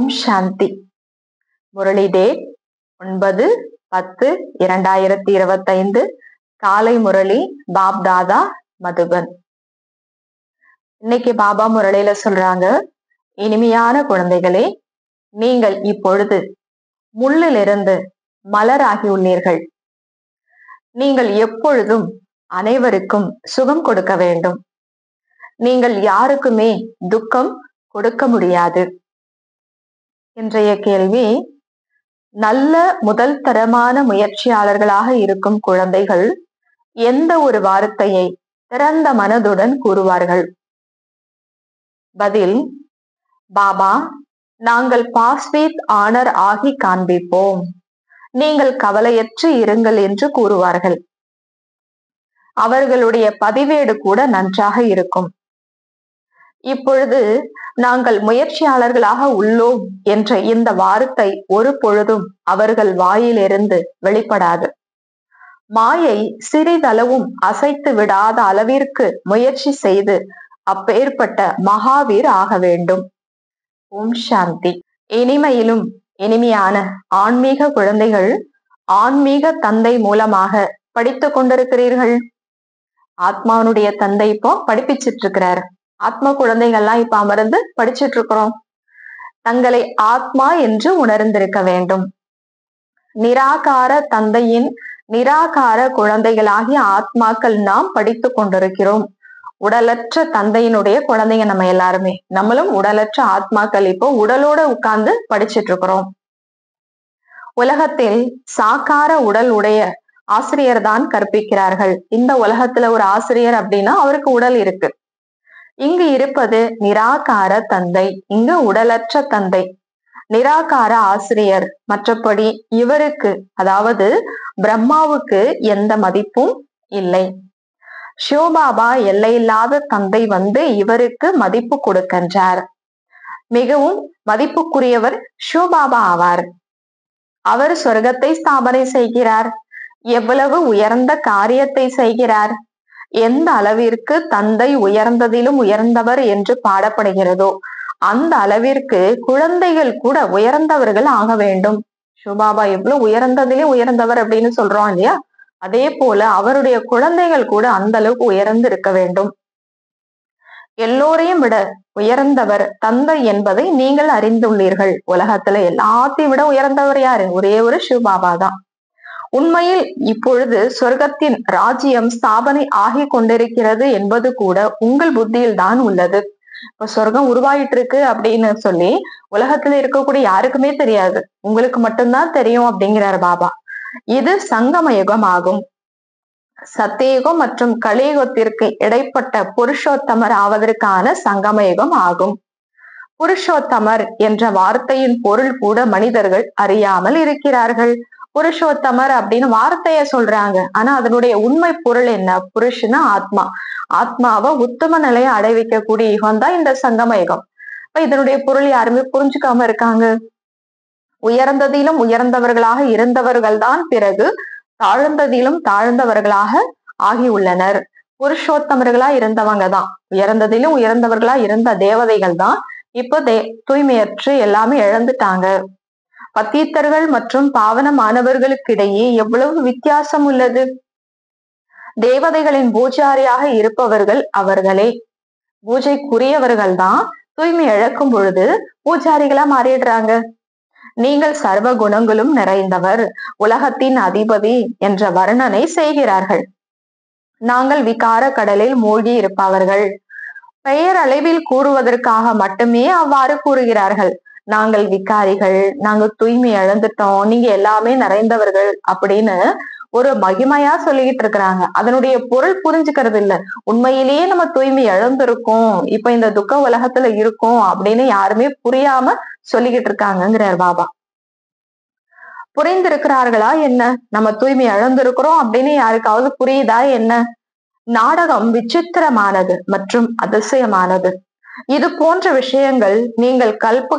ஓம் சாந்தி. Murali date 9-10-2025. காலை Murali pop தாதா மதுபன். இன்னைக்கு பாபா முரளியில சொல்றாங்க, இனிமையான குழந்தைகளே, நீங்கள் இப்பொழுது முள்ளிலிருந்து மலராகி உள்ளீர்கள். நீங்கள் எப்பொழுதும் அனைவருக்கும் சுகம் கொடுக்க வேண்டும். நீங்கள் யாருக்குமே துக்கம் கொடுக்க முடியாது. இன்றைய கேள்வி, நல்ல முதல் தரமான முயற்சியாளர்களாக இருக்கும் குழந்தைகள் எந்த ஒரு வார்த்தையை திறந்த மனதுடன் கூறுவார்கள்? பதில், பாபா, நாங்கள் பாஸ் வித் ஆனர் ஆகி காண்பிப்போம். நீங்கள் கவலையற்று இருங்கள் என்று கூறுவார்கள். அவர்களுடைய பதிவேடு கூட நன்றாக இருக்கும். இப்பொழுது நாங்கள் முயற்சியாளர்களாக உள்ளோம் என்ற இந்த வார்த்தை ஒரு பொழுதும் அவர்கள் வாயிலிருந்து வெளிப்படாது. மாயை சிறிதளவும் அசைத்து விடாத அளவிற்கு முயற்சி செய்து அப்பேற்பட்ட மகாவீர் ஆக வேண்டும். ஓம் சாந்தி. இனிமையிலும் இனிமையான ஆன்மீக குழந்தைகள், ஆன்மீக தந்தை மூலமாக படித்துக் கொண்டிருக்கிறீர்கள். ஆத்மாவுடைய தந்தை இப்போ படிப்பிச்சிட்டு இருக்கிறார். ஆத்மா குழந்தைகள்லாம் இப்ப அமர்ந்து படிச்சுட்டு இருக்கிறோம். தங்களை ஆத்மா என்று உணர்ந்திருக்க வேண்டும். நிராகார தந்தையின் நிராகார குழந்தைகளாகிய ஆத்மாக்கள் நாம் படித்துக் கொண்டிருக்கிறோம். உடலற்ற தந்தையினுடைய குழந்தைங்க நம்ம எல்லாருமே. நம்மளும் உடலற்ற ஆத்மாக்கள் இப்போ உடலோட உட்கார்ந்து படிச்சுட்டு இருக்கிறோம். உலகத்தில் சாக்கார உடல் உடைய ஆசிரியர் தான் கற்பிக்கிறார்கள். இந்த உலகத்துல ஒரு ஆசிரியர் அப்படின்னா அவருக்கு உடல் இருக்கு. இங்கு இருப்பது நிராகார தந்தை, இங்கு உடலற்ற தந்தை, நிராகார ஆசிரியர். மற்றபடி இவருக்கு, அதாவது பிரம்மாவுக்கு எந்த மதிப்பும் இல்லை. சிவபாபா எல்லையில்லாத தந்தை வந்து இவருக்கு மதிப்பு கொடுக்கின்றார். மிகவும் மதிப்புக்குரியவர் சிவபாபா ஆவார். அவர் சொர்க்கத்தை ஸ்தாபனை செய்கிறார். எவ்வளவு உயர்ந்த காரியத்தை செய்கிறார். எந்த அளவிற்கு தந்தை உயர்ந்ததிலும் உயர்ந்தவர் என்று பாடப்படுகிறதோ அந்த அளவிற்கு குழந்தைகள் கூட உயர்ந்தவர்கள் ஆக வேண்டும். சிவபாபா எவ்வளவு உயர்ந்ததிலும் உயர்ந்தவர் அப்படின்னு சொல்றோம் இல்லையா, அதே போல அவருடைய குழந்தைகள் கூட அந்த அளவுக்கு உயர்ந்து இருக்க வேண்டும். எல்லோரையும் விட உயர்ந்தவர் தந்தை என்பதை நீங்கள் அறிந்துள்ளீர்கள். உலகத்துல எல்லாத்தையும் விட உயர்ந்தவர் யாரு? ஒரே ஒரு சிவபாபா தான். உண்மையில் இப்பொழுது சொர்க்கத்தின் ராஜ்யம் ஸ்தாபனை ஆகி கொண்டிருக்கிறது என்பது கூட உங்கள் புத்தியில் தான் உள்ளது. இப்ப சொர்க்கம் உருவாயிட்டு இருக்கு அப்படின்னு சொல்லி உலகத்துல இருக்கக்கூடிய யாருக்குமே தெரியாது, உங்களுக்கு மட்டும்தான் தெரியும் அப்படிங்கிறார் பாபா. இது சங்கம யுகம் ஆகும். சத்தியுகம் மற்றும் கலியுகத்திற்கு இடைப்பட்ட புருஷோத்தமர் ஆவதற்கான சங்கம யுகம் ஆகும். புருஷோத்தமர் என்ற வார்த்தையின் பொருள் கூட மனிதர்கள் அறியாமல் இருக்கிறார்கள். புருஷோத்தமர் அப்படின்னு வார்த்தைய சொல்றாங்க, ஆனா அதனுடைய உண்மை பொருள் என்ன? புருஷனா ஆத்மா. ஆத்மாவை உத்தம நிலையை அடைவிக்கக்கூடிய யுகம் தான் இந்த சங்கம யுகம். இதனுடைய பொருள் யாருமே புரிஞ்சுக்காம இருக்காங்க. உயர்ந்ததிலும் உயர்ந்தவர்களாக இருந்தவர்கள் தான் பிறகு தாழ்ந்ததிலும் தாழ்ந்தவர்களாக ஆகியுள்ளனர். புருஷோத்தமர்களா இருந்தவங்க தான், உயர்ந்ததிலும் உயர்ந்தவர்களா இருந்த தேவதைகள் தான் இப்போ தூய்மையற்று எல்லாமே இழந்துட்டாங்க. பத்தீத்தர்கள் மற்றும் பாவனமானவர்களுக்கிடையே எவ்வளவு வித்தியாசம் உள்ளது. தேவதைகளின் பூஜாரியாக இருப்பவர்கள் அவர்களே. பூஜைக்குரியவர்கள் தான் தூய்மை இழக்கும் பொழுது பூஜாரிகளா மாறிடுறாங்க. நீங்கள் சர்வ குணங்களும் நிறைந்தவர், உலகத்தின் அதிபதி என்ற வர்ணனை செய்கிறார்கள். நாங்கள் விகார கடலில் மூழ்கி இருப்பவர்கள். பெயர் அளவில் கூறுவதற்காக மட்டுமே அவ்வாறு கூறுகிறார்கள். நாங்கள் விகாரிகள், நாங்க தூய்மை இழந்துட்டோம், நீங்க எல்லாமே நிறைந்தவர்கள் அப்படின்னு ஒரு மகிமையா சொல்லிக்கிட்டு இருக்கிறாங்க. அதனுடைய பொருள் புரிஞ்சுக்கிறது இல்ல. உண்மையிலேயே நம்ம தூய்மை இழந்திருக்கோம், இப்ப இந்த துக்க உலகத்துல இருக்கோம் அப்படின்னு யாருமே புரியாம சொல்லிக்கிட்டு இருக்காங்கிறார் பாபா. புரிந்திருக்கிறார்களா என்ன? நம்ம தூய்மை இழந்திருக்கிறோம் அப்படின்னு யாருக்காவது புரியுதா என்ன? நாடகம் விசித்திரமானது மற்றும் அதிசயமானது. இது போன்ற விஷயங்கள் நீங்கள்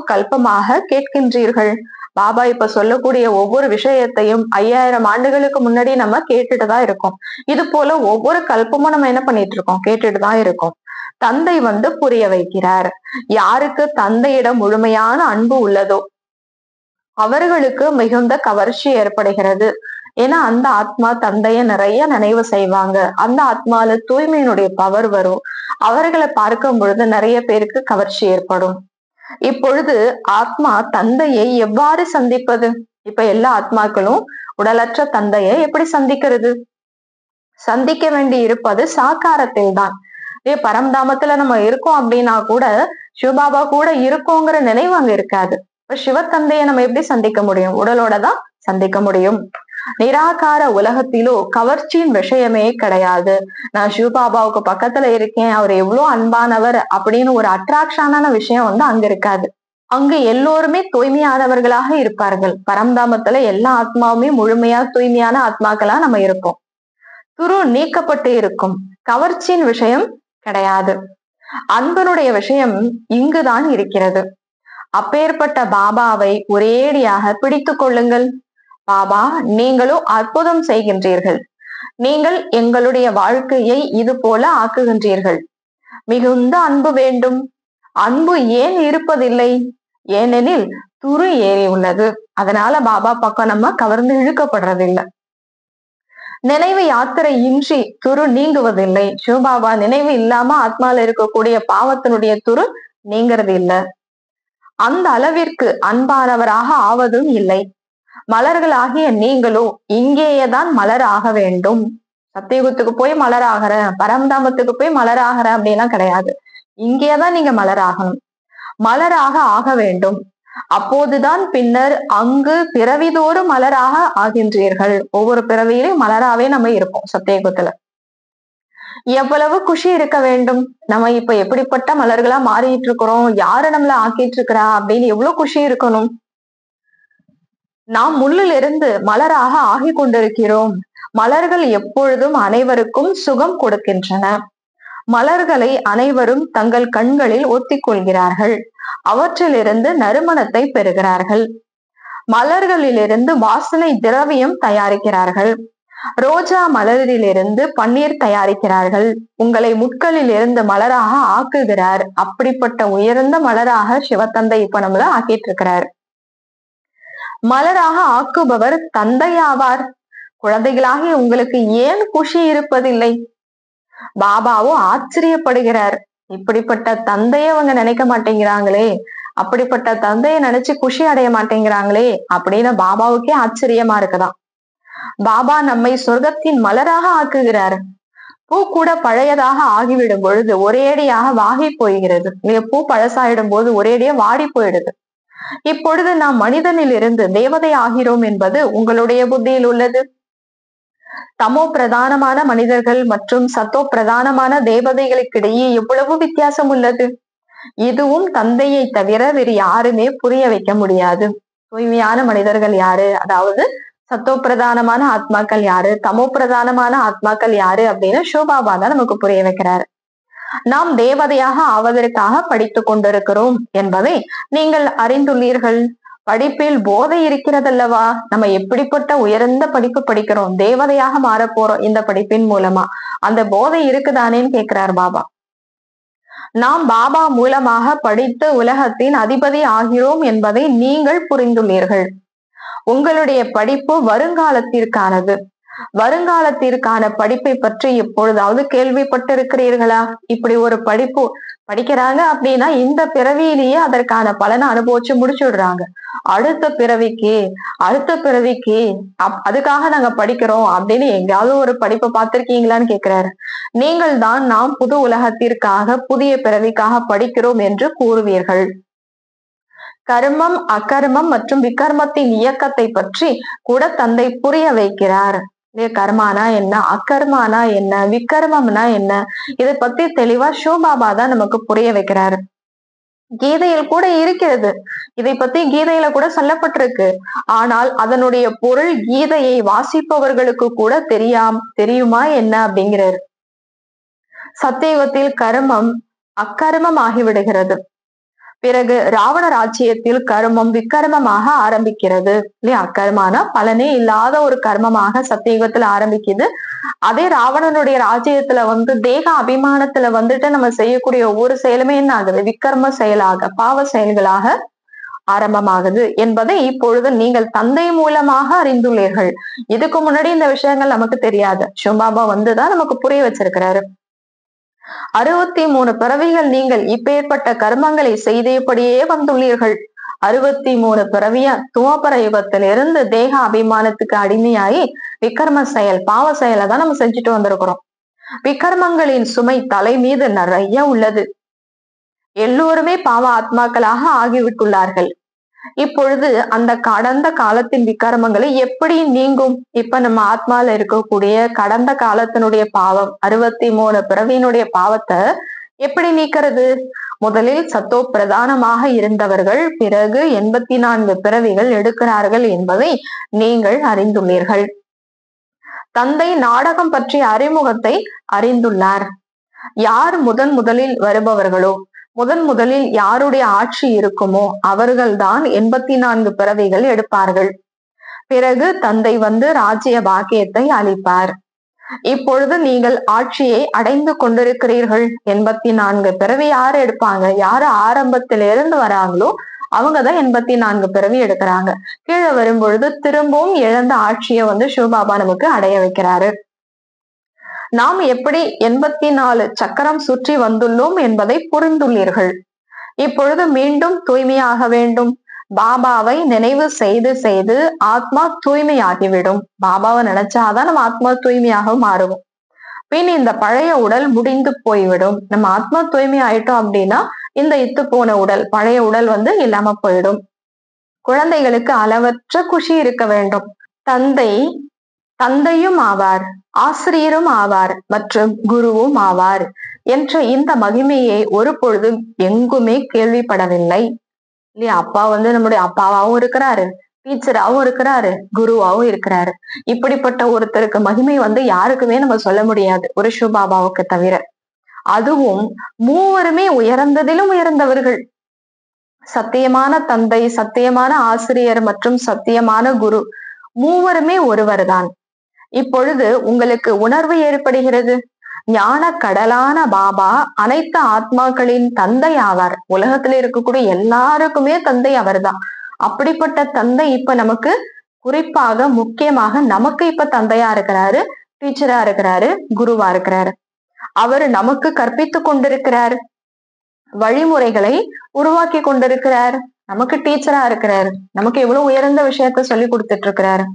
கல்பமாக கேட்கின்றீர்கள். பாபா இப்ப சொல்லக்கூடிய ஒவ்வொரு விஷயத்தையும் 5000 ஆண்டுகளுக்கு முன்னாடி நம்ம கேட்டுட்டுதான் இருக்கோம். இது போல ஒவ்வொரு கல்பமும் நம்ம என்ன பண்ணிட்டு இருக்கோம்? கேட்டுட்டுதான் இருக்கோம். தந்தை புரிய வைக்கிறார். யாருக்கு தந்தையிடம் முழுமையான அன்பு உள்ளதோ அவர்களுக்கு மிகுந்த கவர்ச்சி ஏற்படுகிறது. ஏன்னா அந்த ஆத்மா தந்தைய நிறைய நினைவு செய்வாங்க. அந்த ஆத்மால தூய்மையினுடைய பவர் வரும். அவர்களை பார்க்கும் பொழுது நிறைய பேருக்கு கவர்ச்சி ஏற்படும். இப்பொழுது ஆத்மா தந்தையை எவ்வாறு சந்திப்பது? இப்ப எல்லா ஆத்மாக்களும் உடலற்ற தந்தையை எப்படி சந்திக்கிறது? சந்திக்க வேண்டி இருப்பது சாக்காரத்தில் தான். பரம்தாமத்துல நம்ம இருக்கோம் அப்படின்னா கூட சிவபாபா கூட இருக்கோங்கிற நினைவு அங்க இருக்காது. இப்ப சிவத்தந்தையை நம்ம எப்படி சந்திக்க முடியும்? உடலோட தான் சந்திக்க முடியும். நிராகார உலகத்திலோ கவர்ச்சியின் விஷயமே கிடையாது. நான் சிவபாபாவுக்கு பக்கத்துல இருக்கேன், அவர் எவ்வளவு அன்பானவர் அப்படின்னு ஒரு அட்ராக்ஷனான விஷயம் அங்க இருக்காது. அங்கு எல்லோருமே தூய்மையானவர்களாக இருப்பார்கள். பரம்தாமத்துல எல்லா ஆத்மாவுமே முழுமையா தூய்மையான ஆத்மாக்களா நம்ம இருப்போம். துரு நீக்கப்பட்டு இருக்கும். கவர்ச்சியின் விஷயம் கிடையாது. அன்பனுடைய விஷயம் இங்குதான் இருக்கிறது. அப்பேற்பட்ட பாபாவை ஒரேடியாக பிடித்து கொள்ளுங்கள். பாபா, நீங்களும் அற்புதம் செய்கின்றீர்கள். நீங்கள் எங்களுடைய வாழ்க்கையை இது போல ஆக்குகின்றீர்கள். மிகுந்த அன்பு வேண்டும். அன்பு ஏன் இருப்பதில்லை? ஏனெனில் துரு ஏறி உள்ளது. அதனால பாபா பக்கம் நம்ம கவர்ந்து இழுக்கப்படுறதில்லை. நினைவு யாத்திரை இன்றி துரு நீங்குவதில்லை. சிவபாபா நினைவு இல்லாம ஆத்மால இருக்கக்கூடிய பாவத்தினுடைய துரு நீங்கிறது இல்லை. அந்த அளவிற்கு அன்பானவராக ஆவதும் இல்லை. மலர்களாகிய நீங்களும் இங்கேயேதான் மலர் ஆக வேண்டும். சத்தியுகத்துக்கு போய் மலர் ஆகிறேன், பரம்தாமத்துக்கு போய் மலர் ஆகிறேன் அப்படின்லாம் கிடையாது. இங்கேதான் நீங்க மலர் ஆகணும். மலராக ஆக வேண்டும். அப்போதுதான் பின்னர் அங்கு பிறவிதோறும் மலராக ஆகின்றீர்கள். ஒவ்வொரு பிறவியிலும் மலராவே நம்ம இருப்போம் சத்தியுகத்துல. எவ்வளவு குஷி இருக்க வேண்டும். நம்ம இப்ப எப்படிப்பட்ட மலர்களா மாறிட்டு இருக்கிறோம், யாரு நம்மள ஆக்கிட்டு இருக்கிறா அப்படின்னு எவ்வளவு குஷி இருக்கணும். நாம் முள்ளிலிருந்து மலராக ஆகி கொண்டிருக்கிறோம். மலர்கள் எப்பொழுதும் அனைவருக்கும் சுகம் கொடுக்கின்றன. மலர்களை அனைவரும் தங்கள் கண்களில் ஒத்திக்கொள்கிறார்கள். அவற்றிலிருந்து நறுமணத்தை பெறுகிறார்கள். மலர்களிலிருந்து வாசனை திரவியம் தயாரிக்கிறார்கள். ரோஜா மலரிலிருந்து பன்னீர் தயாரிக்கிறார்கள். உங்களை முட்களில் இருந்து மலராக ஆக்குகிறார். அப்படிப்பட்ட உயர்ந்த மலராக சிவத்தந்தை இப்ப நம்மள ஆக்கிட்டு இருக்கிறார். மலராக ஆக்குபவர் தந்தையாவார். குழந்தைகளாகி உங்களுக்கு ஏன் குஷி இருப்பதில்லை? பாபாவோ ஆச்சரியப்படுகிறார். இப்படிப்பட்ட தந்தைய அவங்க நினைக்க மாட்டேங்கிறாங்களே, அப்படிப்பட்ட தந்தைய நினைச்சு குஷி அடைய மாட்டேங்கிறாங்களே அப்படின்னு பாபாவுக்கே ஆச்சரியமா இருக்குதாம். பாபா நம்மை சொர்க்கத்தின் மலராக ஆக்குகிறார். பூ கூட பழையதாக ஆகிவிடும் பொழுது ஒரேடியாக வாகி போய்கிறது. பூ பழசாயிடும் போது ஒரேடியா வாடி போயிடுது. இப்பொழுது நாம் மனிதனில் இருந்து தேவதை ஆகிறோம் என்பது உங்களுடைய புத்தியில் உள்ளது. தமோ பிரதானமான மனிதர்கள் மற்றும் சத்தோ பிரதானமான தேவதைகளுக்கிடையே எவ்வளவு வித்தியாசம் உள்ளது. இதுவும் தந்தையை தவிர வேறு யாருமே புரிய வைக்க முடியாது. தூய்மையான மனிதர்கள் யாரு, அதாவது சத்தோ பிரதானமான ஆத்மாக்கள் யாரு, தமோ பிரதானமான ஆத்மாக்கள் யாரு அப்படின்னு சிவபாபா தான் நமக்கு புரிய வைக்கிறாரு. நாம் தேவதையாக ஆவதற்காக படித்துக் கொண்டிருக்கிறோம் என்பதை நீங்கள் அறிந்துள்ளீர்கள். படிப்பில் போதை இருக்கிறதல்லவா? நம்ம எப்படிப்பட்ட உயர்ந்த படிப்பு படிக்கிறோம், தேவதையாக மாற போறோம் இந்த படிப்பின் மூலமா. அந்த போதை இருக்குதானேன்னு கேட்கிறார் பாபா. நாம் பாபா மூலமாக படித்து உலகத்தின் அதிபதி ஆகிறோம் என்பதை நீங்கள் புரிந்துள்ளீர்கள். உங்களுடைய படிப்பு வருங்காலத்திற்கானது. வருங்காலத்திற்கான படிப்பை பற்றி எப்பொழுதாவது கேள்விப்பட்டிருக்கிறீர்களா? இப்படி ஒரு படிப்பு படிக்கிறாங்க அப்படின்னா இந்த பிறவியிலேயே அதற்கான பலனை அனுபவிச்சு முடிச்சுடுறாங்க. அடுத்த பிறவிக்கு அதுக்காக நாங்க படிக்கிறோம் அப்படின்னு எங்கேயாவது ஒரு படிப்பை பார்த்திருக்கீங்களான்னு கேட்கிறாரு. நீங்கள் தான் நாம் புது உலகத்திற்காக புதிய பிறவிக்காக படிக்கிறோம் என்று கூறுவீர்கள். கர்மம், அகர்மம் மற்றும் விகர்மத்தின் இயக்கத்தை பற்றி கூட தந்தை புரிய வைக்கிறார். கர்மானா என்ன, அகர்மானா என்ன, விகர்மம்னா என்ன, இதை பத்தி தெளிவா சிவபாபா தான் நமக்கு புரிய வைக்கிறாரு. கீதையில் கூட இருக்கிறது. இதை பத்தி கீதையில கூட சொல்லப்பட்டிருக்கு. ஆனால் அதனுடைய பொருள் கீதையை வாசிப்பவர்களுக்கு கூட தெரியுமா என்ன அப்படிங்கிறாரு. சத்தியுகத்தில் கர்மம் அக்கர்மம் ஆகிவிடுகிறது. பிறகு ராவண ராஜ்யத்தில் கர்மம் விக்கர்மமாக ஆரம்பிக்கிறது இல்லையா? அக்கர்மான பலனே இல்லாத ஒரு கர்மமாக சத்தியுகத்துல ஆரம்பிக்குது. அதே ராவணனுடைய ராஜ்யத்துல தேக அபிமானத்துல நம்ம செய்யக்கூடிய ஒவ்வொரு செயலுமே என்ன ஆகுது? விக்கர்ம செயலாக, பாவ செயல்களாக ஆரம்பமாகுது என்பதை இப்பொழுது நீங்கள் தந்தை மூலமாக அறிந்துள்ளீர்கள். இதுக்கு முன்னாடி இந்த விஷயங்கள் நமக்கு தெரியாது. சிவபாபா வந்துதான் நமக்கு புரிய வச்சிருக்கிறாரு. 63 பிறவிகள் நீங்கள் இப்பேற்பட்ட கர்மங்களை செய்தபடியே வந்துள்ளீர்கள். 63 பிறவியா துவாபர யுகத்திலிருந்து தேக அபிமானத்துக்கு அடிமையாகி விக்கர்ம செயல், பாவ செயலை தான் நம்ம செஞ்சுட்டு வந்திருக்கிறோம். விக்கர்மங்களின் சுமை தலை மீது நிறைய உள்ளது. எல்லோருமே பாவ ஆத்மாக்களாக ஆகிவிட்டுள்ளார்கள். இப்பொழுது அந்த கடந்த காலத்தின் விக்கர்மங்களை எப்படி நீங்கும்? இப்ப நம்ம ஆத்மால இருக்கக்கூடிய கடந்த காலத்தினுடைய பாவம், 63 பிறவியினுடைய பாவத்தை எப்படி நீக்கிறது? முதலில் சத்தோ பிரதானமாக இருந்தவர்கள் பிறகு 84 பிறவிகள் எடுக்கிறார்கள் என்பதை நீங்கள் அறிந்துள்ளீர்கள். தந்தை நாடகம் பற்றிய அறிமுகத்தை அறிந்துள்ளார். யார் முதலில் வருபவர்களோ, முதலில் யாருடைய ஆட்சி இருக்குமோ அவர்கள்தான் 84 பிறவிகள் எடுப்பார்கள். பிறகு தந்தை ராஜ்ய பாக்கியத்தை அளிப்பார். இப்பொழுது நீங்கள் ஆட்சியை அடைந்து கொண்டிருக்கிறீர்கள். 84 பிறவி யாரு எடுப்பாங்க? யாரு ஆரம்பத்திலிருந்து வராங்களோ அவங்கதான் 84 பிறவி எடுக்கிறாங்க. கீழே வரும்பொழுது திரும்பவும் இழந்த ஆட்சியை சிவபாபா நமக்கு அடைய வைக்கிறாரு. நாம் எப்படி 84 சக்கரம் சுற்றி வந்துள்ளோம் என்பதை புரிந்துள்ளீர்கள். இப்பொழுது மீண்டும் தூய்மையாக வேண்டும். பாபாவை நினைவு செய்து செய்து ஆத்மா தூய்மையாகிவிடும். பாபாவை நினைச்சாதான் நம்ம ஆத்மா தூய்மையாக மாறுவோம். பின் இந்த பழைய உடல் முடிந்து போய்விடும். நம்ம ஆத்மா தூய்மை ஆயிட்டோம் அப்படின்னா இந்த இத்து போன உடல், பழைய உடல் இல்லாம போயிடும். குழந்தைகளுக்கு அளவற்ற குஷி இருக்க வேண்டும். தந்தையும் ஆவார், ஆசிரியரும் ஆவார் மற்றும் குருவும் ஆவார் என்ற இந்த மகிமையை ஒரு பொழுதும் எங்குமே கேள்விப்படவில்லை இல்லையா? அப்பா நம்முடைய அப்பாவாவும் இருக்கிறாரு, டீச்சராவும் இருக்கிறாரு, குருவாவும் இருக்கிறாரு. இப்படிப்பட்ட ஒருத்தருக்கு மகிமை யாருக்குமே நம்ம சொல்ல முடியாது, ஒரு சிவபாபாவுக்கு தவிர. அதுவும் மூவருமே உயர்ந்ததிலும் உயர்ந்தவர்கள். சத்தியமான தந்தை, சத்தியமான ஆசிரியர் மற்றும் சத்தியமான குரு மூவருமே ஒருவர் தான். இப்பொழுது உங்களுக்கு உணர்வு ஏற்படுகிறது. ஞான கடலான பாபா அனைத்து ஆத்மாக்களின் தந்தை ஆவார். உலகத்துல இருக்கக்கூடிய எல்லாருக்குமே தந்தை அவர்தான். அப்படிப்பட்ட தந்தை இப்ப நமக்கு குறிப்பாக முக்கியமாக நமக்கு இப்ப தந்தையா இருக்கிறாரு, டீச்சரா இருக்கிறாரு, குருவா இருக்கிறாரு. அவர் நமக்கு கற்பித்து கொண்டிருக்கிறார், வழிமுறைகளை உருவாக்கி கொண்டிருக்கிறார், நமக்கு டீச்சரா இருக்கிறார், நமக்கு எவ்வளவு உயர்ந்த விஷயத்த சொல்லி கொடுத்துட்டு இருக்கிறாரு.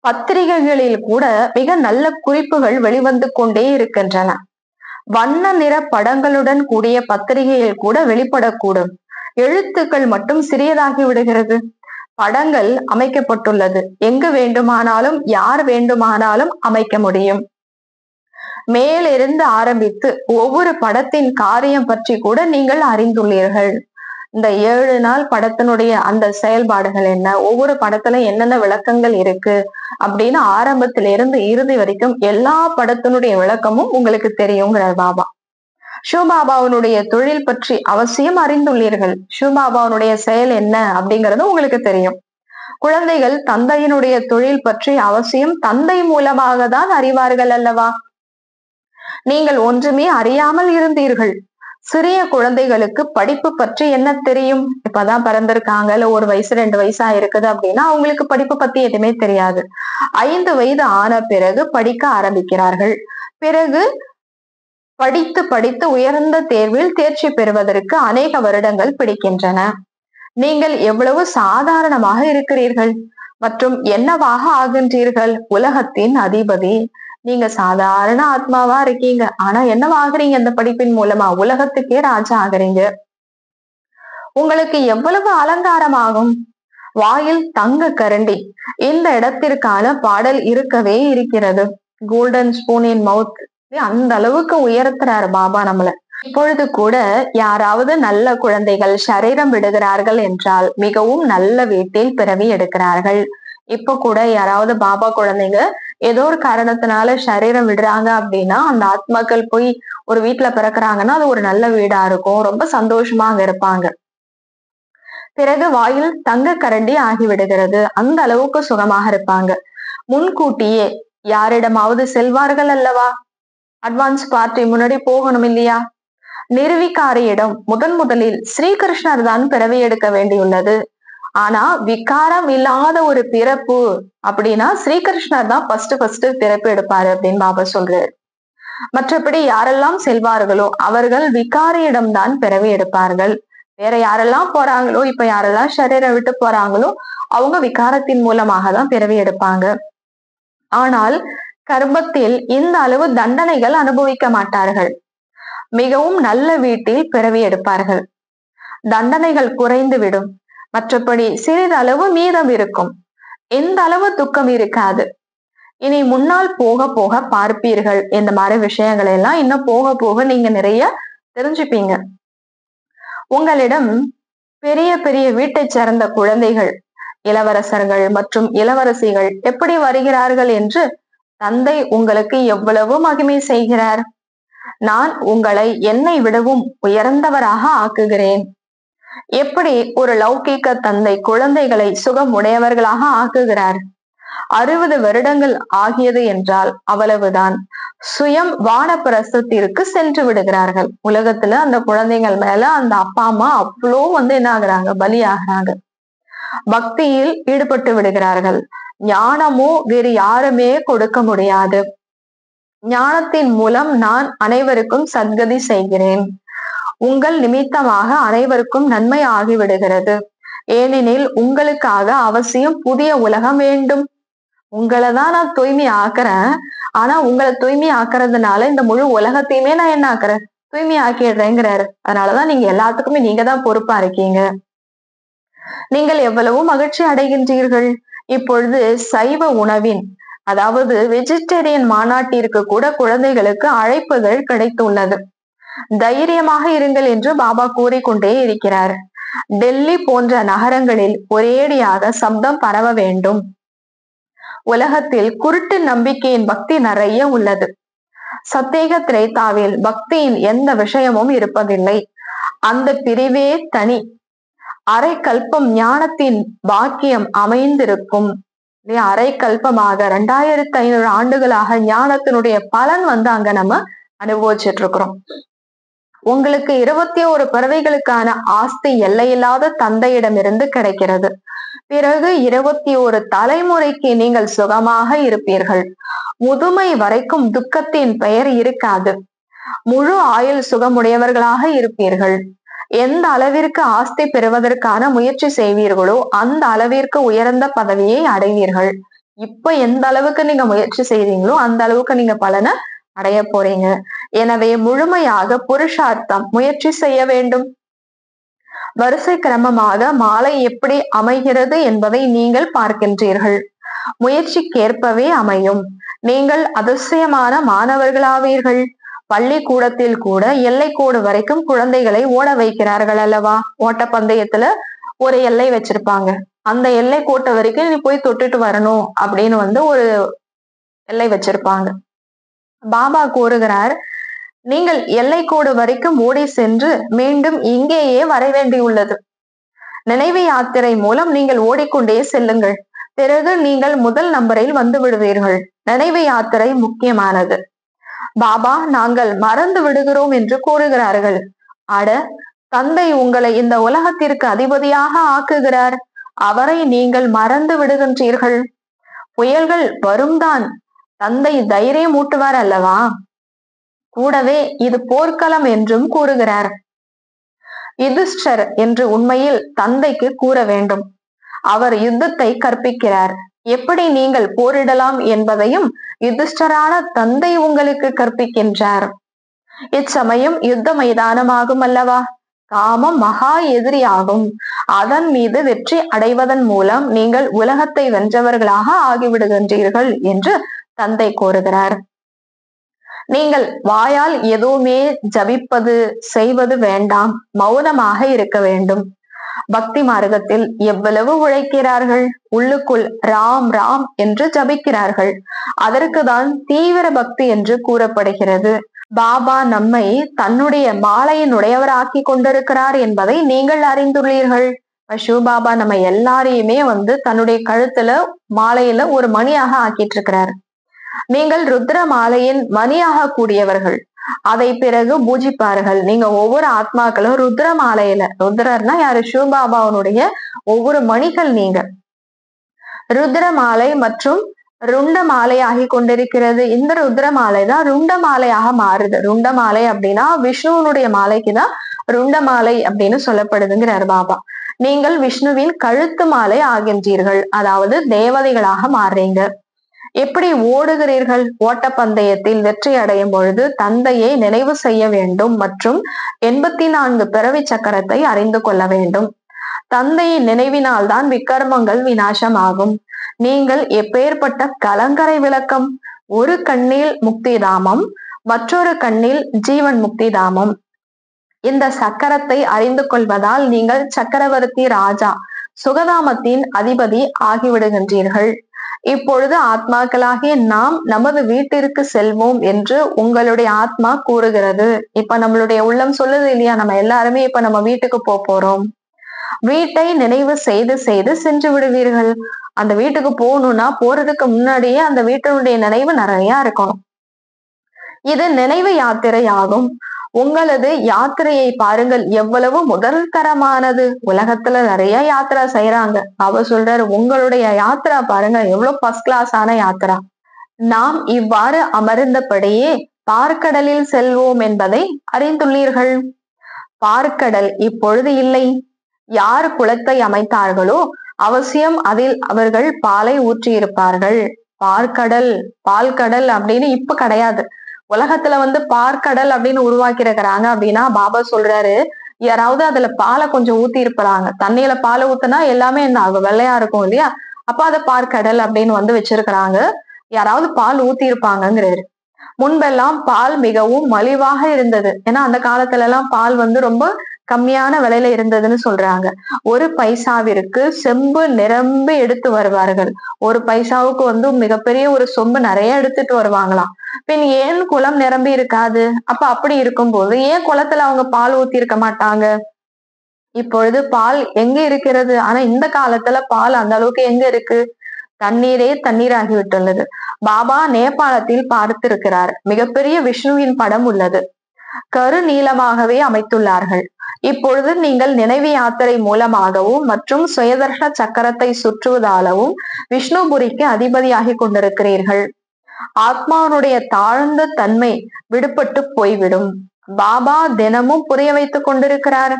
பத்திரிகைகளில் கூட மிக நல்ல குறிப்புகள் வெளிவந்து கொண்டே இருக்கின்றன. வண்ண நிற படங்களுடன் கூடிய பத்திரிகையில் கூட வெளிப்படக்கூடும். எழுத்துக்கள் மட்டும் சிறியதாகி விடுகிறது. படங்கள் அமைக்கப்பட்டுள்ளது. எங்கு வேண்டுமானாலும் யார் வேண்டுமானாலும் அமைக்க முடியும். மேலிருந்து ஆரம்பித்து ஒவ்வொரு படத்தின் காரியம் பற்றி கூட நீங்கள் அறிந்துள்ளீர்கள். இந்த 7 நாள் படத்தினுடைய அந்த செயல்பாடுகள் என்ன, ஒவ்வொரு படத்துல என்னென்ன விளக்கங்கள் இருக்கு அப்படின்னு ஆரம்பத்திலிருந்து இறுதி வரைக்கும் எல்லா படத்தினுடைய விளக்கமும் உங்களுக்கு தெரியுங்கிறார் பாபா. சிவபாபாவுடைய தொழில் பற்றி அவசியம் அறிந்துள்ளீர்கள். சிவபாபாவுடைய செயல் என்ன அப்படிங்கிறது உங்களுக்கு தெரியும். குழந்தைகள் தந்தையினுடைய தொழில் பற்றி அவசியம் தந்தை மூலமாக தான் அறிவார்கள் அல்லவா? நீங்கள் ஒன்றுமே அறியாமல் இருந்தீர்கள். சிறிய குழந்தைகளுக்கு படிப்பு பற்றி என்ன தெரியும்? இப்பதான் பிறந்திருக்காங்க, இல்ல 1 வயசு 2 வயசா இருக்குது அப்படின்னா அவங்களுக்கு படிப்பு பத்தி எதுவுமே தெரியாது. 5 வயது ஆன பிறகு படிக்க ஆரம்பிக்கிறார்கள். பிறகு படித்து படித்து உயர்ந்த தேர்வில் தேர்ச்சி பெறுவதற்கு அநேக வருடங்கள் பிடிக்கின்றன. நீங்கள் எவ்வளவு சாதாரணமாக இருக்கிறீர்கள் மற்றும் என்னவாக ஆகின்றீர்கள்? உலகத்தின் அதிபதி. நீங்க சாதாரண ஆத்மாவா இருக்கீங்க, ஆனா என்னவாகிறீங்க? அந்த படிப்பின் மூலமா உலகத்துக்கே ராஜா ஆகுறீங்க. உங்களுக்கு எவ்வளவு அலங்காரம் ஆகும்? வாயில் தங்க கரண்டி. இந்த இடத்திற்கான பாடல் இருக்கவே இருக்கிறது. கோல்டன் ஸ்பூன் இன் மவுத். அந்த அளவுக்கு உயர்த்துறாரு பாபா நம்மள. இப்பொழுது கூட யாராவது நல்ல குழந்தைகள் சரீரம் விடுகிறார்கள் என்றால் மிகவும் நல்ல வீட்டில் பிறவி எடுக்கிறார்கள். இப்ப கூட யாராவது பாபா குழந்தைங்க ஏதோ ஒரு காரணத்தினால சரீரம் விடுறாங்க அப்படின்னா அந்த ஆத்மாக்கள் போய் ஒரு வீட்டுல பிறக்குறாங்கன்னா அது ஒரு நல்ல வீடா இருக்கும், ரொம்ப சந்தோஷமா அங்க இருப்பாங்க. பிறகு வாயில் தங்க கரண்டி ஆகிவிடுகிறது, அந்த அளவுக்கு சுகமாக இருப்பாங்க. முன்கூட்டியே யாரிடமாவது செல்வார்கள் அல்லவா, அட்வான்ஸ் பார்ட்டி முன்னாடி போகணும் இல்லையா? நிர்விகாரியிடம் முதலில் ஸ்ரீகிருஷ்ணர் தான் பிறவி எடுக்க வேண்டியுள்ளது. ஆனா விகாரம் இல்லாத ஒரு பிறப்பு அப்படின்னா ஸ்ரீகிருஷ்ணர் தான் ஃபர்ஸ்ட் பிறப்பு எடுப்பாரு அப்படின்னு பாபா சொல்றாரு. மற்றபடி யாரெல்லாம் செல்வார்களோ அவர்கள் விகாரியிடம் தான் பிறவி எடுப்பார்கள். வேற யாரெல்லாம் போறாங்களோ, இப்ப யாரெல்லாம் சரீரை விட்டு போறாங்களோ அவங்க விகாரத்தின் மூலமாக தான் பிறவி எடுப்பாங்க. ஆனால் கர்ப்பத்தில் இந்த அளவு தண்டனைகள் அனுபவிக்க மாட்டார்கள். மிகவும் நல்ல வீட்டில் பிறவி எடுப்பார்கள். தண்டனைகள் குறைந்து விடும். மற்றபடி சிறிதளவு மீதம் இருக்கும். எந்த அளவு துக்கம் இருக்காது. இனி முன்னால் போக போக பார்ப்பீர்கள். இந்த மாதிரி விஷயங்களை எல்லாம் இன்னும் போக போக நீங்க நிறைய தெரிஞ்சுப்பீங்க. உங்களிடம் பெரிய பெரிய வீட்டை சேர்ந்த குழந்தைகள், இளவரசர்கள் மற்றும் இளவரசிகள் எப்படி வருகிறார்கள் என்று தந்தை உங்களுக்கு எவ்வளவு மகிமை செய்கிறார். நான் உங்களை என்னை விடவும் உயர்ந்தவராக ஆக்குகிறேன். எப்படி ஒரு லௌகீக தந்தை குழந்தைகளை சுகம் உடையவர்களாக ஆக்குகிறார். 60 வருடங்கள் ஆகியது என்றால் அவ்வளவுதான், சுயம் வானப்பிரசத்திற்கு சென்று விடுகிறார்கள். உலகத்துல அந்த குழந்தைகள் மேல அந்த அப்பா அம்மா அவ்வளோ என்ன ஆகுறாங்க, பலியாகிறாங்க. பக்தியில் ஈடுபட்டு விடுகிறார்கள். ஞானமோ வேறு யாருமே கொடுக்க முடியாது. ஞானத்தின் மூலம் நான் அனைவருக்கும் சத்கதி செய்கிறேன். உங்கள் நிமித்தமாக அனைவருக்கும் நன்மை ஆகிவிடுகிறது. ஏனெனில் உங்களுக்காக அவசியம் புதிய உலகம் வேண்டும். உங்களை தான் நான் தூய்மை ஆக்குறேன். ஆனா உங்களை தூய்மை ஆக்குறதுனால இந்த முழு உலகத்தையுமே நான் என்ன ஆக்குறேன், தூய்மை ஆக்கிடுறேங்கிறாரு. அதனாலதான் நீங்க எல்லாத்துக்குமே நீங்க தான் பொறுப்பா இருக்கீங்க. நீங்கள் எவ்வளவு மகிழ்ச்சி அடைகின்றீர்கள். இப்பொழுது சைவ உணவின் அதாவது வெஜிடேரியன் மாநாட்டிற்கு கூட குழந்தைகளுக்கு அழைப்புகள் கிடைத்துள்ளது. தைரியமாக இருங்கள் என்று பாபா கூறிக்கொண்டே இருக்கிறார். டெல்லி போன்ற நகரங்களில் ஒரேடியாக சப்தம் பரவ வேண்டும். உலகத்தில் குருட்டு நம்பிக்கையின் பக்தி நிறைய உள்ளது. சத்தேக திரேதாவில் பக்தியின் எந்த விஷயமும் இருப்பதில்லை. அந்த பிரிவே தனி. அரை கல்பம் ஞானத்தின் பாக்கியம் அமைந்திருக்கும். அரை கல்பமாக 2500 ஆண்டுகளாக ஞானத்தினுடைய பலன் அங்க நம்ம அனுபவிச்சுட்டு இருக்கிறோம். உங்களுக்கு 21 பறவைகளுக்கான ஆஸ்தி எல்லையில்லாத தந்தையிடமிருந்து கிடைக்கிறது. பிறகு 21 தலைமுறைக்கு நீங்கள் சுகமாக இருப்பீர்கள். முதுமை வரைக்கும் துக்கத்தின் பெயர் இருக்காது. முழு ஆயுள் சுகமுடையவர்களாக இருப்பீர்கள். எந்த அளவிற்கு ஆஸ்தி பெறுவதற்கான முயற்சி செய்வீர்களோ அந்த அளவிற்கு உயர்ந்த பதவியை அடைவீர்கள். இப்ப எந்த அளவுக்கு நீங்க முயற்சி செய்றீங்களோ அந்த அளவுக்கு நீங்க பலனை அடைய போறீங்க. எனவே முழுமையாக புருஷார்த்தம் முயற்சி செய்ய வேண்டும். வரிசை கிரமமாக மாலை எப்படி அமைகிறது என்பதை நீங்கள் பார்க்கின்றீர்கள். முயற்சிக்கேற்பவே அமையும். நீங்கள் அதிசயமான மாணவர்களாவீர்கள். பள்ளிக்கூடத்தில் கூட எல்லைக்கோடு வரைக்கும் குழந்தைகளை ஓட வைக்கிறார்கள் அல்லவா. ஓட்டப்பந்தயத்துல ஒரு எல்லை வச்சிருப்பாங்க. அந்த எல்லை கோட்டை வரைக்கும் நீ போய் தொட்டுட்டு வரணும் அப்படின்னு ஒரு எல்லை வச்சிருப்பாங்க. பாபா கூறுகிறார், நீங்கள் எல்லைக்கோடு வரைக்கும் ஓடி சென்று மீண்டும் இங்கேயே வர வேண்டியுள்ளது. நினைவு யாத்திரை மூலம் நீங்கள் ஓடிக்கொண்டே செல்லுங்கள். பிறகு நீங்கள் முதல் நம்பரில் வந்து விடுவீர்கள். நினைவு யாத்திரை முக்கியமானது. பாபா நாங்கள் மறந்து விடுகிறோம் என்று கூறுகிறார்கள். அட, தந்தை உங்களை இந்த உலகத்திற்கு அதிபதியாக ஆக்குகிறார். அவரை நீங்கள் மறந்து விடுகின்றீர்கள். புயல்கள் வரும்தான், தந்தை தைரியம் ஊட்டுவார் அல்லவா. கூடவே இது போர்க்களம் என்றும் கூறுகிறார். யுதிஷ்டர் என்று உண்மையில் தந்தைக்கு கூற வேண்டும். அவர் யுத்தத்தை கற்பிக்கிறார். எப்படி நீங்கள் போரிடலாம் என்பதையும் யுதிஷ்டரான தந்தை உங்களுக்கு கற்பிக்கின்றார். இச்சமயம் யுத்த மைதானமாகும் அல்லவா. காமம் மகா எதிரியாகும். அதன் மீது வெற்றி அடைவதன் மூலம் நீங்கள் உலகத்தை வென்றவர்களாக ஆகிவிடுகின்றீர்கள் என்று தந்தை கூறுகிறார். நீங்கள் வாயால் எதுவுமே ஜபிப்பது செய்வது வேண்டாம். மௌனமாக இருக்க வேண்டும். பக்தி மார்க்கத்தில் எவ்வளவு உழைக்கிறார்கள், உள்ளுக்குள் ராம் ராம் என்று ஜபிக்கிறார்கள். அதற்குதான் தீவிர பக்தி என்று கூறப்படுகிறது. பாபா நம்மை தன்னுடைய மாலையின் உடையவராக்கி கொண்டிருக்கிறார் என்பதை நீங்கள் அறிந்துள்ளீர்கள். சிவபாபா நம்ம எல்லாரையுமே தன்னுடைய கழுத்துல மாலையில ஒரு மணியாக ஆக்கிட்டு இருக்கிறார். நீங்கள் ருத்ர மாலையின் மணியாக கூடியவர்கள். அதை பிறகு பூஜிப்பார்கள். நீங்க ஒவ்வொரு ஆத்மாக்களும் ருத்ர மாலையில, ருத்ரர்னா யாரு? சிவபாபாவுடைய ஒவ்வொரு மணிகள். நீங்க ருத்ர மாலை மற்றும் ருண்ட மாலை ஆகி கொண்டிருக்கிறது. இந்த ருத்ர மாலை தான் ருண்ட மாலையாக மாறுது. ருண்ட மாலை அப்படின்னா விஷ்ணுவனுடைய மாலைக்குதான் ருண்ட மாலை அப்படின்னு சொல்லப்படுதுங்கிறார் பாபா. நீங்கள் விஷ்ணுவின் கழுத்து மாலை ஆகின்றீர்கள், அதாவது தேவதைகளாக மாறுறீங்க. எப்படி ஓடுகிறீர்கள்? ஓட்டப்பந்தயத்தில் வெற்றி அடையும் பொழுது தந்தையை நினைவு செய்ய வேண்டும் மற்றும் 84 பிறவி சக்கரத்தை அறிந்து கொள்ள வேண்டும். தந்தையின் நினைவினால் தான் விக்கர்மங்கள் விநாசமாகும். நீங்கள் எப்பேற்பட்ட கலங்கரை விளக்கம்! ஒரு கண்ணில் முக்தி தாமம், மற்றொரு கண்ணில் ஜீவன் முக்தி தாமம். இந்த சக்கரத்தை அறிந்து கொள்வதால் நீங்கள் சக்கரவர்த்தி ராஜா, சுகதாமத்தின் அதிபதி ஆகிவிடுகின்றீர்கள். இப்பொழுது ஆத்மாக்களாகிய நாம் நமது வீட்டிற்கு செல்வோம் என்று உங்களுடைய ஆத்மா கூறுகிறது. இப்ப நம்மளுடைய உள்ளம் சொல்லுது இல்லையா, நம்ம எல்லாருமே இப்ப நம்ம வீட்டுக்கு போறோம். வீட்டை நினைவு செய்து செய்து சென்று விடுவீர்கள். அந்த வீட்டுக்கு போகணும்னா போறதுக்கு முன்னாடியே அந்த வீட்டினுடைய நினைவு நிறைய இருக்கணும். இது நினைவு யாத்திரை ஆகும். உங்களது யாத்திரையை பாருங்கள், எவ்வளவு முதல் தரமானது. உலகத்துல நிறைய யாத்திரா செய்யறாங்க. அவர் சொல்றாரு, உங்களுடைய யாத்திரா பாருங்க எவ்வளவு ஃபர்ஸ்ட் கிளாஸ் ஆன யாத்திரா. நாம் இவ்வாறு அமர்ந்தபடியே பார்க்கடலில் செல்வோம் என்பதை அறிந்துள்ளீர்கள். பார்க்கடல் இப்பொழுது இல்லை. யார் குளத்தை அமைத்தார்களோ அவசியம் அதில் அவர்கள் பாலை ஊற்றி இருப்பார்கள். பார்க்கடல், பால்கடல் அப்படின்னு இப்ப கிடையாது. உலகத்துல பார்க்கடல் அப்படின்னு உருவாக்கி இருக்கிறாங்க. அப்படின்னா பாபா சொல்றாரு, யாராவது அதுல பாலை கொஞ்சம் ஊத்தி இருப்பாங்க. தண்ணியில பாலை ஊத்துனா எல்லாமே என்ன ஆகும்? வெள்ளையா இருக்கும் இல்லையா? அப்ப அதை பார்க்கடல் அப்படின்னு வச்சிருக்கிறாங்க. யாராவது பால் ஊத்தி இருப்பாங்கிறாரு. முன்பெல்லாம் பால் மிகவும் மலிவாக இருந்தது. ஏன்னா அந்த காலத்துல எல்லாம் பால் ரொம்ப கம்மியான விலையில இருந்ததுன்னு சொல்றாங்க. ஒரு பைசாவிற்கு செம்பு நிரம்பி எடுத்து வருவார்கள். ஒரு பைசாவுக்கு மிகப்பெரிய ஒரு சொம்பு நிறைய எடுத்துட்டு வருவாங்களாம். பின் ஏன் குளம் நிரம்பி இருக்காது? அப்ப அப்படி இருக்கும்போது ஏன் குளத்துல அவங்க பால் ஊத்தி இருக்க மாட்டாங்க? இப்பொழுது பால் எங்க இருக்கிறது? ஆனா இந்த காலத்துல பால் அந்த அளவுக்கு எங்க இருக்கு? தண்ணீரே தண்ணீராகிவிட்டுள்ளது. பாபா நேபாளத்தில் பார்த்திருக்கிறார். மிகப்பெரிய விஷ்ணுவின் படம் உள்ளது. கரு நீளமாகவே அமைத்துள்ளார்கள். இப்பொழுது நீங்கள் நினைவு யாத்திரை மூலமாகவும் மற்றும் சுயதர்ஷ சக்கரத்தை சுற்றுவதாலவும் விஷ்ணுபுரிக்கு அதிபதியாகி கொண்டிருக்கிறீர்கள். ஆத்மாவுடைய தாழ்ந்த தன்மை விடுபட்டு போய்விடும். பாபா தினமும் புரிய வைத்துக் கொண்டிருக்கிறார்.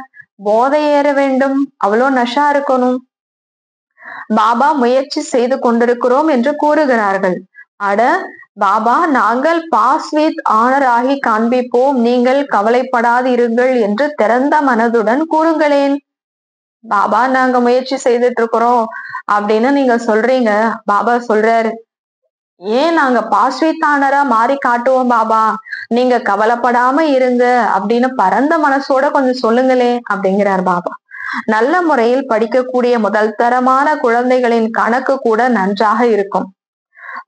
போதை ஏற வேண்டும், அவ்வளோ நஷா இருக்கணும். பாபா முயற்சி செய்து கொண்டிருக்கிறோம் என்று கூறுகிறார்கள். அட பாபா, நாங்கள் பாஸ்வித் ஆனராகி காண்பிப்போம், நீங்கள் கவலைப்படாதிருங்கள் என்று திறந்த மனதுடன் கூறுங்களேன். பாபா, நாங்க முயற்சி செய்துட்டு இருக்கிறோம் அப்படின்னு நீங்க சொல்றீங்க. பாபா சொல்றாரு, ஏன் நாங்க பாஸ்வித்தானரா மாறி காட்டுவோம் பாபா, நீங்க கவலைப்படாம இருங்க அப்படின்னு பரந்த மனசோட கொஞ்சம் சொல்லுங்களே அப்படிங்கிறார் பாபா. நல்ல முறையில் படிக்கக்கூடிய முதல் தரமான குழந்தைகளின் கணக்கு கூட நன்றாக இருக்கும்.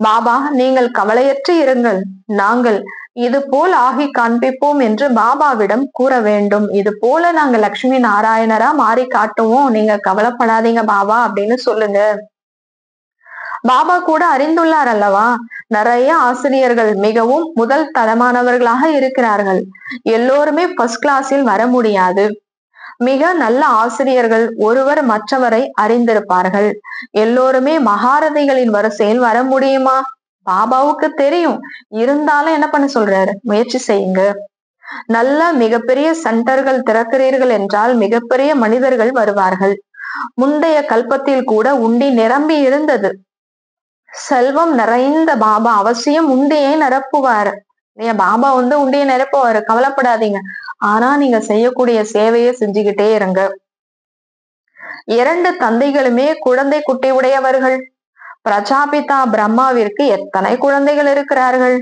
பாபா, நீங்கள் கவலையற்று இருங்கள், நாங்கள் இது போல் ஆகி காண்பிப்போம் என்று பாபாவிடம் கூற வேண்டும். இது போல நாங்க லட்சுமி நாராயணரா மாறி காட்டுவோம், நீங்க கவலைப்படாதீங்க பாபா அப்படின்னு சொல்லுங்க. பாபா கூட அறிந்துள்ளார் அல்லவா, நிறைய ஆசிரியர்கள் மிகவும் முதல் தரமானவர்களாக இருக்கிறார்கள். எல்லோருமே ஃபர்ஸ்ட் கிளாஸில் வர முடியாது. மிக நல்ல ஆசிரியர்கள் ஒருவர் மற்றவரை அறிந்திருப்பார்கள். எல்லோருமே மகாரதிகளின் வரிசையில் வர முடியுமா? பாபாவுக்கு தெரியும். இருந்தாலும் என்ன பண்ண சொல்றாரு? முயற்சி செய்யுங்க. நல்ல மிகப்பெரிய சென்டர்கள் திறக்கிறீர்கள் என்றால் மிகப்பெரிய மனிதர்கள் வருவார்கள். முந்தைய கல்பத்தில் கூட உண்டி நிரம்பி இருந்தது. செல்வம் நிறைந்த பாபா அவசியம் உண்டியை நிரப்புவார். பாபா உண்டியை நிரப்புவாரு, கவலைப்படாதீங்க. ஆனா நீங்க செய்யக்கூடிய சேவையை செஞ்சுக்கிட்டே இருங்க. 2 தந்தைகளுமே குழந்தை குட்டி உடையவர்கள். பிரஜாபிதா பிரம்மாவிற்கு எத்தனை குழந்தைகள் இருக்கிறார்கள்?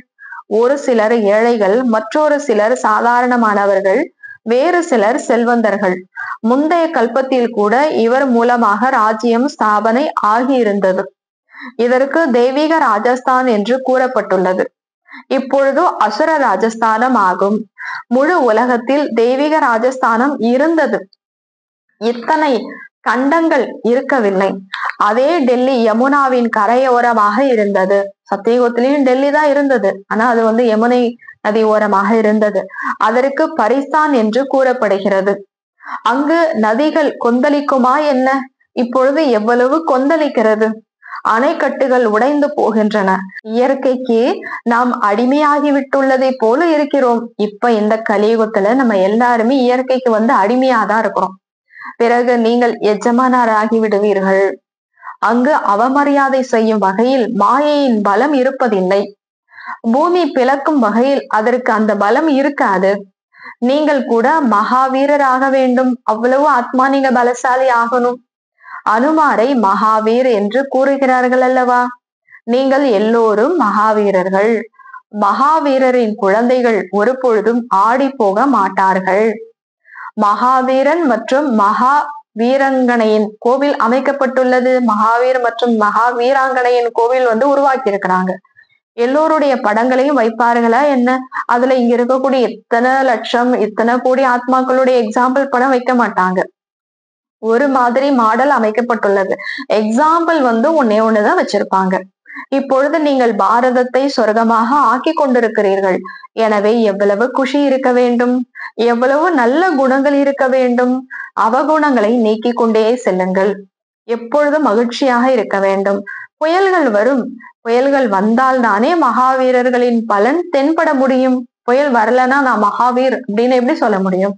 ஒரு சிலர் ஏழைகள், மற்றொரு சிலர் சாதாரணமானவர்கள், வேறு சிலர் செல்வந்தர்கள். முந்தைய கல்பத்தில் கூட இவர் மூலமாக ராஜ்யம் ஸ்தாபனை ஆகியிருந்தது. இதற்கு தெய்வீக ராஜஸ்தான் என்று கூறப்பட்டுள்ளது. இப்பொழுது அசுர ராஜஸ்தானம் ஆகும். முழு உலகத்தில் தெய்வீக ராஜஸ்தானம் இருந்தது. இத்தனை கண்டங்கள் இருக்கவில்லை. அதே டெல்லி யமுனாவின் கரையோரமாக இருந்தது. சத்தியகுத்திலையும் டெல்லி தான் இருந்தது, ஆனா அது யமுனை நதி ஓரமாக இருந்தது. அதற்கு பரிஸ்தான் என்று கூறப்படுகிறது. அங்கு நதிகள் கொந்தளிக்குமா என்ன? இப்பொழுது எவ்வளவு கொந்தளிக்கிறது. அணைக்கட்டுகள் உடைந்து போகின்றன. இயற்கைக்கு நாம் அடிமையாகிவிட்டுள்ளதை போல இருக்கிறோம். இப்ப இந்த கலியுகத்துல நம்ம எல்லாருமே இயற்கைக்கு அடிமையாதான் இருக்கிறோம். பிறகு நீங்கள் எஜமானராகி விடுவீர்கள். அங்கு அவமரியாதை செய்யும் வகையில் மாயையின் பலம் இருப்பதில்லை. பூமி பிளக்கும் வகையில் அதற்கு அந்த பலம் இருக்காது. நீங்கள் கூட மகாவீரராக வேண்டும். அவ்வளவு ஆத்மா நீங்க பலசாலி ஆகணும். அனுமாரை மகாவீர் என்று கூறுகிறார்கள் அல்லவா? நீங்கள் எல்லோரும் மகாவீரர்கள். மகாவீரரின் குழந்தைகள் ஒரு பொழுதும் ஆடி போக மாட்டார்கள். மகாவீரன் மற்றும் மகா வீராங்கனையின் கோவில் அமைக்கப்பட்டுள்ளது. மகாவீர் மற்றும் மகா வீராங்கனையின் கோவில் உருவாக்கி இருக்கிறாங்க. எல்லோருடைய படங்களையும் வைப்பார்களா என்ன? அதுல இங்க இருக்கக்கூடிய இத்தனை லட்சம் இத்தனை கோடி ஆத்மாக்களுடைய எக்ஸாம்பிள் படம் வைக்க மாட்டாங்க. ஒரு மாதிரி மாடல் அமைக்கப்பட்டுள்ளது. எக்ஸாம்பிள் ஒன்னே ஒண்ணுதான் வச்சிருப்பாங்க. இப்பொழுது நீங்கள் பாரதத்தை சொர்க்கமாக ஆக்கி கொண்டிருக்கிறீர்கள். எனவே எவ்வளவு குஷி இருக்க வேண்டும், எவ்வளவு நல்ல குணங்கள் இருக்க வேண்டும். அவகுணங்களை நீக்கிக் கொண்டே செல்லுங்கள். எப்பொழுதும் மகிழ்ச்சியாக இருக்க வேண்டும். புயல்கள் வரும். புயல்கள் வந்தால் தானே மகாவீரர்களின் பலன் தென்பட முடியும். புயல் வரலன்னா நான் மகாவீர் அப்படின்னு எப்படி சொல்ல முடியும்?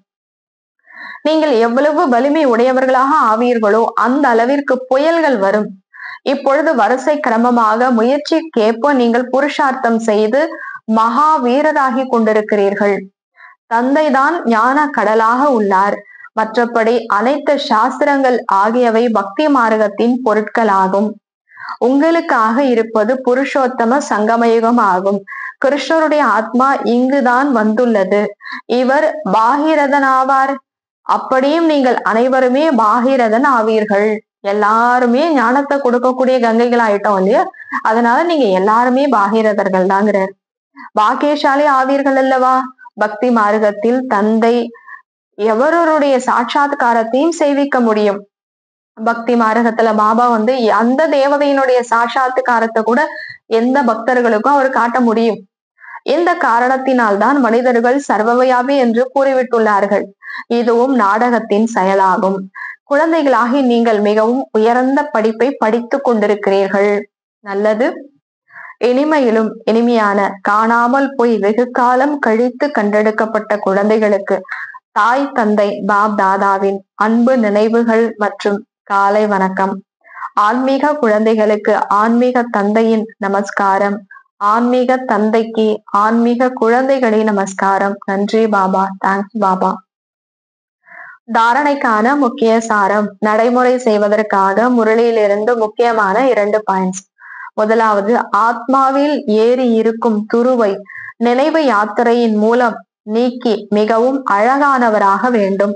நீங்கள் எவ்வளவு வலிமை உடையவர்களாக ஆவீர்களோ அந்த அளவிற்கு புயல்கள் வரும். இப்பொழுது வரிசை கிரமமாக முயற்சிக்கேற்ப நீங்கள் புருஷார்த்தம் செய்து மகா வீரராகி கொண்டிருக்கிறீர்கள். தந்தைதான் ஞான கடலாக உள்ளார். மற்றபடி அனைத்து சாஸ்திரங்கள் ஆகியவை பக்தி மார்க்கத்தின் பொருட்களாகும். உங்களுக்காக இருப்பது புருஷோத்தம சங்கமயுகம் ஆகும். கிருஷ்ணருடைய ஆத்மா இங்குதான் வந்துள்ளது. இவர் பாகீரதன் ஆவார். அப்படியும் நீங்கள் அனைவருமே பாகீரதன் ஆவீர்கள். எல்லாருமே ஞானத்தை கொடுக்கக்கூடிய கங்கைகள் ஆயிட்டோம் இல்லையா? அதனால நீங்க எல்லாருமே பாகீரதர்கள் தாங்கிறார். பாக்கியசாலி ஆவீர்கள் அல்லவா? பக்தி மார்க்கத்தில் தந்தை எவருடைய சாட்சாத்காரத்தையும் செய்விக்க முடியும். பக்தி மார்க்கத்துல பாபா அந்த தேவதையினுடைய சாட்சாத்காரத்தை கூட எந்த பக்தர்களுக்கும் அவர் காட்ட முடியும். இந்த காரணத்தினால்தான் மனிதர்கள் சர்வவியாபி என்று கூறிவிட்டுள்ளார்கள். இதுவும் நாடகத்தின் செயலாகும். குழந்தைகளாகி நீங்கள் மிகவும் உயர்ந்த படிப்பை படித்துக் கொண்டிருக்கிறீர்கள். நல்லது. இனிமையிலும் இனிமையான காணாமல் போய் வெகு காலம் கழித்து கண்டெடுக்கப்பட்ட குழந்தைகளுக்கு தாய் தந்தை பாப் தாதாவின் அன்பு நினைவுகள் மற்றும் காலை வணக்கம். ஆன்மீக குழந்தைகளுக்கு ஆன்மீக தந்தையின் நமஸ்காரம். ஆன்மீக தந்தைக்கு ஆன்மீக குழந்தைகளின் நமஸ்காரம். நன்றி பாபா. தேங்க்ஸ் பாபா. தாரணைக்கான முக்கிய சாரம். நடைமுறை செய்வதற்காக முரளியிலிருந்து முக்கியமான 2 பாயிண்ட்ஸ். முதலாவது, ஆத்மாவில் ஏறி இருக்கும் துருவை நினைவு யாத்திரையின் மூலம் நீக்கி மிகவும் அழகானவராக வேண்டும்.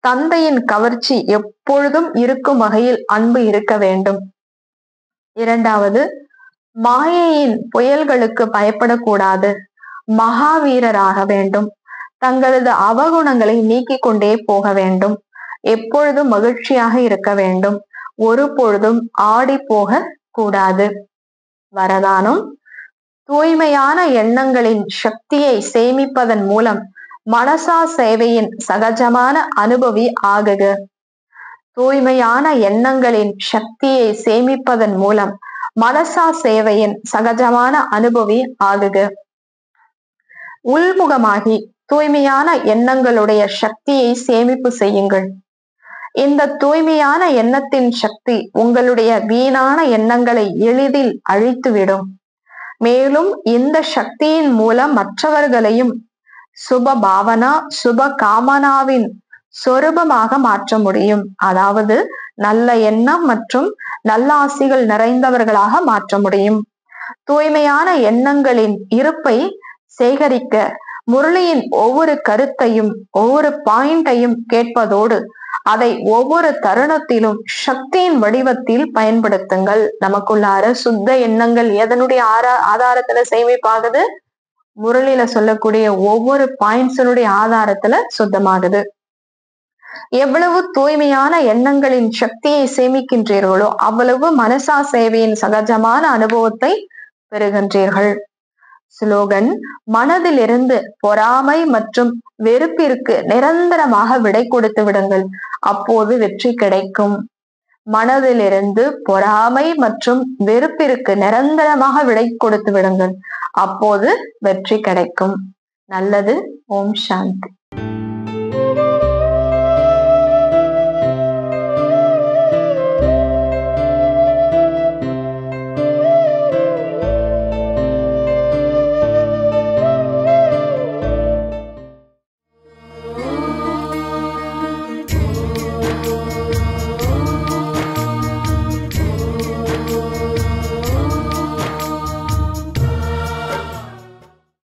தந்தையின் கவர்ச்சி எப்பொழுதும் இருக்கும் வகையில் அன்பு இருக்க வேண்டும். இரண்டாவது, மாயையின் புயல்களுக்கு பயப்படக்கூடாது. மகாவீரராக வேண்டும். தங்களது அவகுணங்களை நீக்கிக் கொண்டே போக வேண்டும். எப்பொழுதும் மகிழ்ச்சியாக இருக்க வேண்டும். ஒரு பொழுதும் ஆடி போக கூடாது. வரதானம். தூய்மையான எண்ணங்களின் சக்தியை சேமிப்பதன் மூலம் மனசா சேவையின் சகஜமான அனுபவி ஆகுக. தூய்மையான எண்ணங்களின் சக்தியை சேமிப்பதன் மூலம் மனசா சேவையின் சகஜமான அனுபவி ஆகுக. உள்முகமாகி தூய்மையான எண்ணங்களுடைய சக்தியை சேமிப்பு செய்யுங்கள். இந்த தூய்மையான எண்ணத்தின் சக்தி உங்களுடைய வீணான எண்ணங்களை எளிதில் அழித்துவிடும். மேலும் இந்த சக்தியின் மூலம் மற்றவர்களையும் சுப பாவனா சுப காமனாவின் சொரூபமாக மாற்ற முடியும். அதாவது நல்ல எண்ணம் மற்றும் நல்ல ஆசிகள் நிறைந்தவர்களாக மாற்ற முடியும். தூய்மையான எண்ணங்களின் இருப்பை சேகரிக்க முரளியின் ஒவ்வொரு கருத்தையும் ஒவ்வொரு பாயிண்டையும் கேட்பதோடு அதை ஒவ்வொரு தருணத்திலும் சக்தியின் வடிவத்தில் பயன்படுத்துங்கள். நமக்குள்ளார சுத்த எண்ணங்கள் எதனுடைய ஆதாரத்துல சேமிப்பாகுது? முரளியில சொல்லக்கூடிய ஒவ்வொரு பாயிண்ட்ஸனுடைய ஆதாரத்துல சுத்தமாகுது. எவ்வளவு தூய்மையான எண்ணங்களின் சக்தியை சேமிக்கின்றீர்களோ அவ்வளவு மனசா சேவையின் சகஜமான அனுபவத்தை பெறுகின்றீர்கள். ஸ்லோகன்: மனதிலிருந்து பொறாமை மற்றும் வெறுப்பிற்கு நிரந்தரமாக விடை கொடுத்து விடுங்கள், அப்போது வெற்றி கிடைக்கும். மனதிலிருந்து பொறாமை மற்றும் வெறுப்பிற்கு நிரந்தரமாக விடை கொடுத்து விடுங்கள், அப்போது வெற்றி கிடைக்கும். நல்லது. ஓம் சாந்தி.